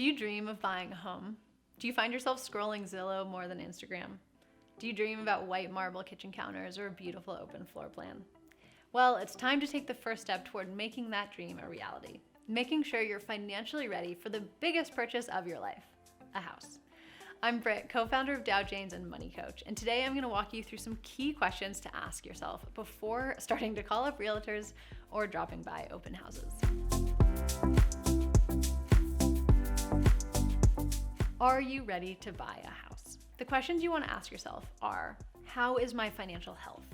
Do you dream of buying a home? Do you find yourself scrolling Zillow more than Instagram? Do you dream about white marble kitchen counters or a beautiful open floor plan? Well, it's time to take the first step toward making that dream a reality, making sure you're financially ready for the biggest purchase of your life, a house. I'm Britt, co-founder of Dow Janes and Money Coach, and today I'm going to walk you through some key questions to ask yourself before starting to call up realtors or dropping by open houses. Are you ready to buy a house? The questions you want to ask yourself are, how is my financial health?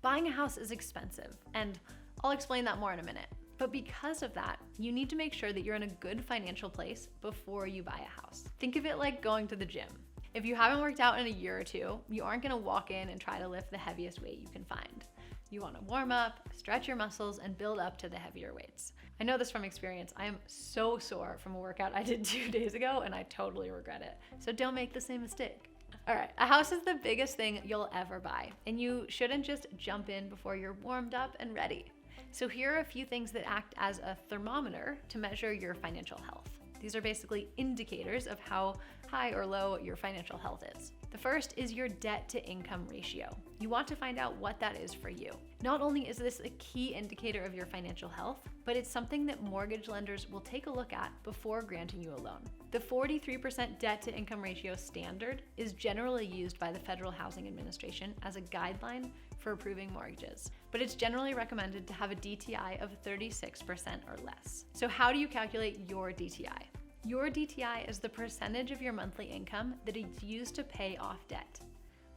Buying a house is expensive, and I'll explain that more in a minute. But because of that, you need to make sure that you're in a good financial place before you buy a house. Think of it like going to the gym. If you haven't worked out in a year or two, you aren't going to walk in and try to lift the heaviest weight you can find. You want to warm up, stretch your muscles, and build up to the heavier weights. I know this from experience. I am so sore from a workout I did 2 days ago, and I totally regret it. So don't make the same mistake. All right, a house is the biggest thing you'll ever buy, and you shouldn't just jump in before you're warmed up and ready. So here are a few things that act as a thermometer to measure your financial health. These are basically indicators of how high or low your financial health is. The first is your debt to income ratio. You want to find out what that is for you. Not only is this a key indicator of your financial health, but it's something that mortgage lenders will take a look at before granting you a loan. The 43% debt to income ratio standard is generally used by the Federal Housing Administration as a guideline for approving mortgages, but it's generally recommended to have a DTI of 36% or less. So how do you calculate your DTI? Your DTI is the percentage of your monthly income that is used to pay off debt.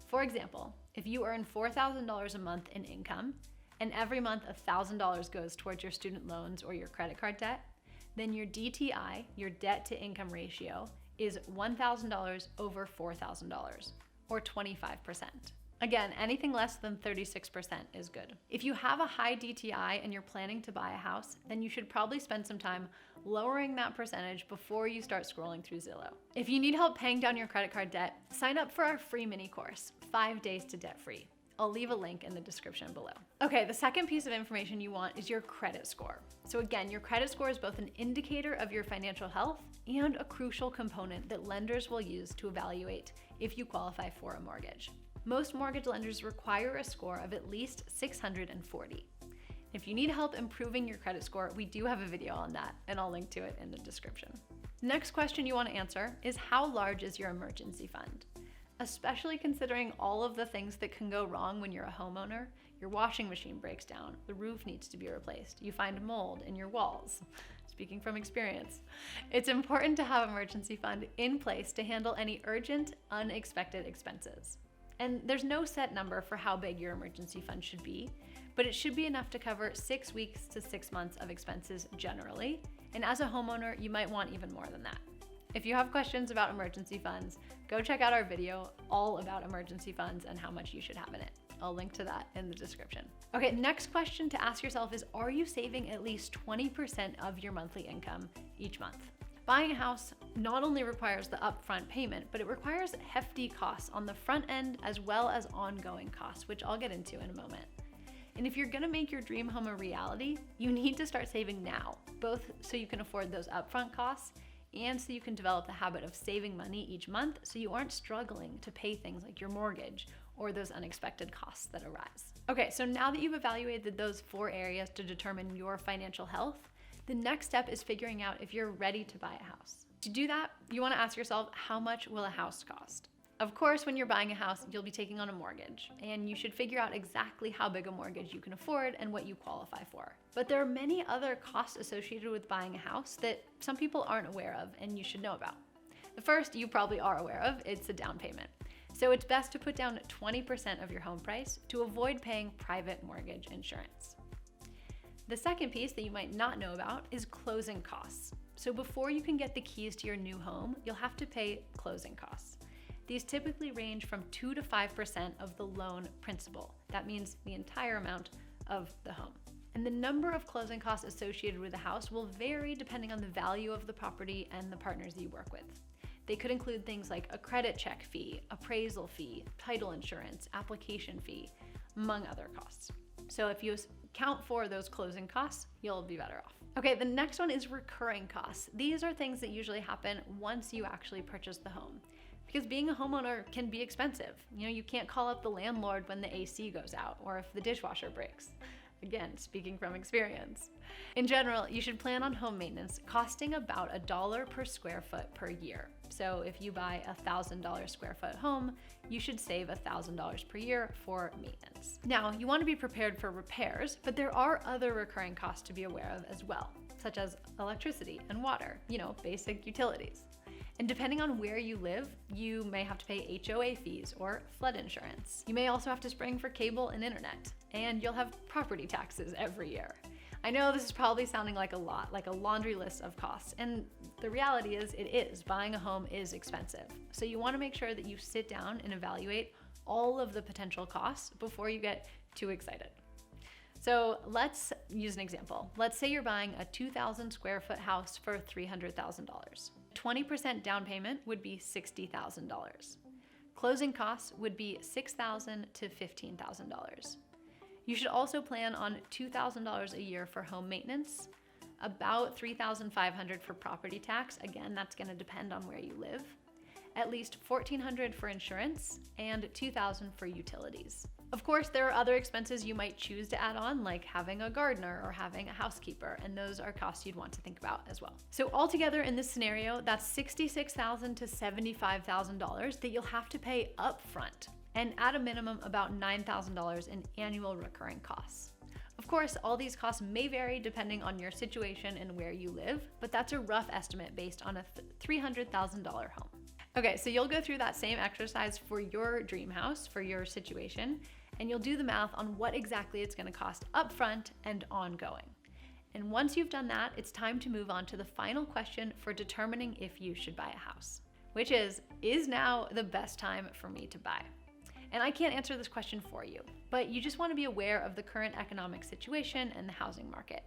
For example, if you earn $4,000 a month in income, and every month $1,000 goes towards your student loans or your credit card debt, then your DTI, your debt to income ratio, is $1,000 over $4,000, or 25%. Again, anything less than 36% is good. If you have a high DTI and you're planning to buy a house, then you should probably spend some time lowering that percentage before you start scrolling through Zillow. If you need help paying down your credit card debt, sign up for our free mini course, 5 Days to Debt Free. I'll leave a link in the description below. Okay, the second piece of information you want is your credit score. So again, your credit score is both an indicator of your financial health and a crucial component that lenders will use to evaluate if you qualify for a mortgage. Most mortgage lenders require a score of at least 640. If you need help improving your credit score, we do have a video on that, and I'll link to it in the description. Next question you want to answer is, how large is your emergency fund? Especially considering all of the things that can go wrong when you're a homeowner. Your washing machine breaks down, the roof needs to be replaced, you find mold in your walls. Speaking from experience, it's important to have an emergency fund in place to handle any urgent, unexpected expenses. And there's no set number for how big your emergency fund should be, but it should be enough to cover 6 weeks to 6 months of expenses generally. And as a homeowner, you might want even more than that. If you have questions about emergency funds, go check out our video all about emergency funds and how much you should have in it. I'll link to that in the description. Okay, next question to ask yourself is, are you saving at least 20% of your monthly income each month? Buying a house not only requires the upfront payment, but it requires hefty costs on the front end as well as ongoing costs, which I'll get into in a moment. And if you're gonna make your dream home a reality, you need to start saving now, both so you can afford those upfront costs and so you can develop the habit of saving money each month so you aren't struggling to pay things like your mortgage or those unexpected costs that arise. Okay, so now that you've evaluated those 4 areas to determine your financial health, the next step is figuring out if you're ready to buy a house. To do that, you want to ask yourself, how much will a house cost? Of course, when you're buying a house, you'll be taking on a mortgage, and you should figure out exactly how big a mortgage you can afford and what you qualify for. But there are many other costs associated with buying a house that some people aren't aware of and you should know about. The first you probably are aware of, it's a down payment. So it's best to put down 20% of your home price to avoid paying private mortgage insurance. The second piece that you might not know about is closing costs. So before you can get the keys to your new home, you'll have to pay closing costs. These typically range from 2 to 5% of the loan principal. That means the entire amount of the home. And the number of closing costs associated with the house will vary depending on the value of the property and the partners you work with. They could include things like a credit check fee, appraisal fee, title insurance, application fee, among other costs. So if you account for those closing costs, you'll be better off. Okay, the next one is recurring costs. These are things that usually happen once you actually purchase the home. Because being a homeowner can be expensive. You can't call up the landlord when the AC goes out or if the dishwasher breaks. Again, speaking from experience. In general, you should plan on home maintenance costing about $1 per square foot per year. So if you buy a $1,000 square foot home, you should save $1,000 per year for maintenance. Now, you want to be prepared for repairs, but there are other recurring costs to be aware of as well, such as electricity and water, basic utilities. And depending on where you live, you may have to pay HOA fees or flood insurance. You may also have to spring for cable and internet, and you'll have property taxes every year. I know this is probably sounding like a lot, like a laundry list of costs, and the reality is it is. Buying a home is expensive. So you want to make sure that you sit down and evaluate all of the potential costs before you get too excited. So let's use an example. Let's say you're buying a 2,000 square foot house for $300,000. 20% down payment would be $60,000. Closing costs would be $6,000 to $15,000. You should also plan on $2,000 a year for home maintenance, about $3,500 for property tax. Again, that's going to depend on where you live. At least $1,400 for insurance and $2,000 for utilities. Of course, there are other expenses you might choose to add on, like having a gardener or having a housekeeper, and those are costs you'd want to think about as well. So altogether in this scenario, that's $66,000 to $75,000 that you'll have to pay upfront, and at a minimum about $9,000 in annual recurring costs. Of course, all these costs may vary depending on your situation and where you live, but that's a rough estimate based on a $300,000 home. Okay, so you'll go through that same exercise for your dream house, for your situation, and you'll do the math on what exactly it's going to cost upfront and ongoing. And once you've done that, it's time to move on to the final question for determining if you should buy a house, which is now the best time for me to buy? And I can't answer this question for you, but you just want to be aware of the current economic situation and the housing market.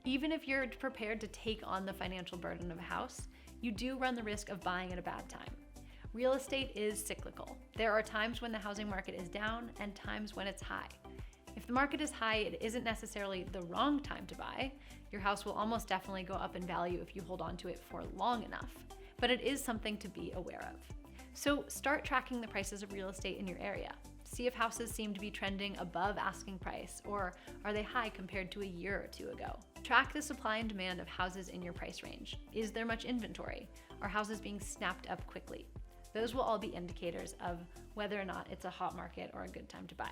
Even if you're prepared to take on the financial burden of a house, you do run the risk of buying at a bad time. Real estate is cyclical. There are times when the housing market is down and times when it's high. If the market is high, it isn't necessarily the wrong time to buy. Your house will almost definitely go up in value if you hold on to it for long enough, but it is something to be aware of. So start tracking the prices of real estate in your area. See if houses seem to be trending above asking price, or are they high compared to a year or two ago. Track the supply and demand of houses in your price range. Is there much inventory? Are houses being snapped up quickly? Those will all be indicators of whether or not it's a hot market or a good time to buy.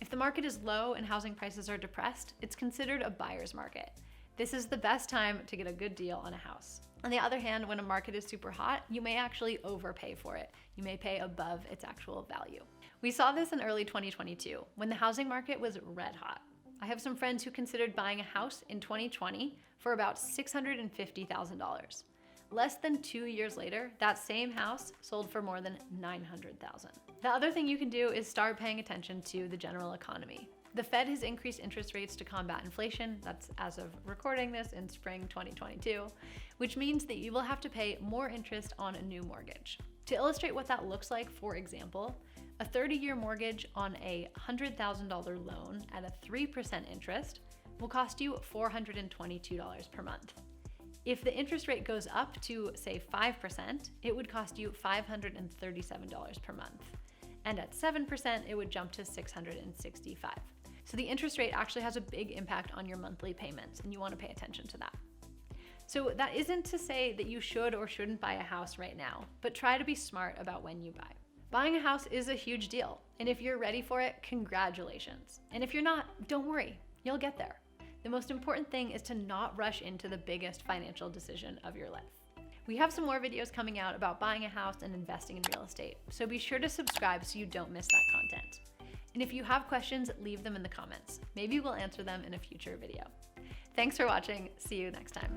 If the market is low and housing prices are depressed, it's considered a buyer's market. This is the best time to get a good deal on a house. On the other hand, when a market is super hot, you may actually overpay for it. You may pay above its actual value. We saw this in early 2022 when the housing market was red hot. I have some friends who considered buying a house in 2020 for about $650,000. Less than 2 years later, that same house sold for more than $900,000. The other thing you can do is start paying attention to the general economy. The Fed has increased interest rates to combat inflation. That's as of recording this in spring 2022, which means that you will have to pay more interest on a new mortgage. To illustrate what that looks like, for example, a 30-year mortgage on a $100,000 loan at a 3% interest will cost you $422 per month. If the interest rate goes up to, say, 5%, it would cost you $537 per month. And at 7%, it would jump to $665. So the interest rate actually has a big impact on your monthly payments, and you want to pay attention to that. So that isn't to say that you should or shouldn't buy a house right now, but try to be smart about when you buy. Buying a house is a huge deal, and if you're ready for it, congratulations. And if you're not, don't worry, you'll get there. The most important thing is to not rush into the biggest financial decision of your life. We have some more videos coming out about buying a house and investing in real estate, so be sure to subscribe so you don't miss that content. And if you have questions, leave them in the comments. Maybe we'll answer them in a future video. Thanks for watching. See you next time.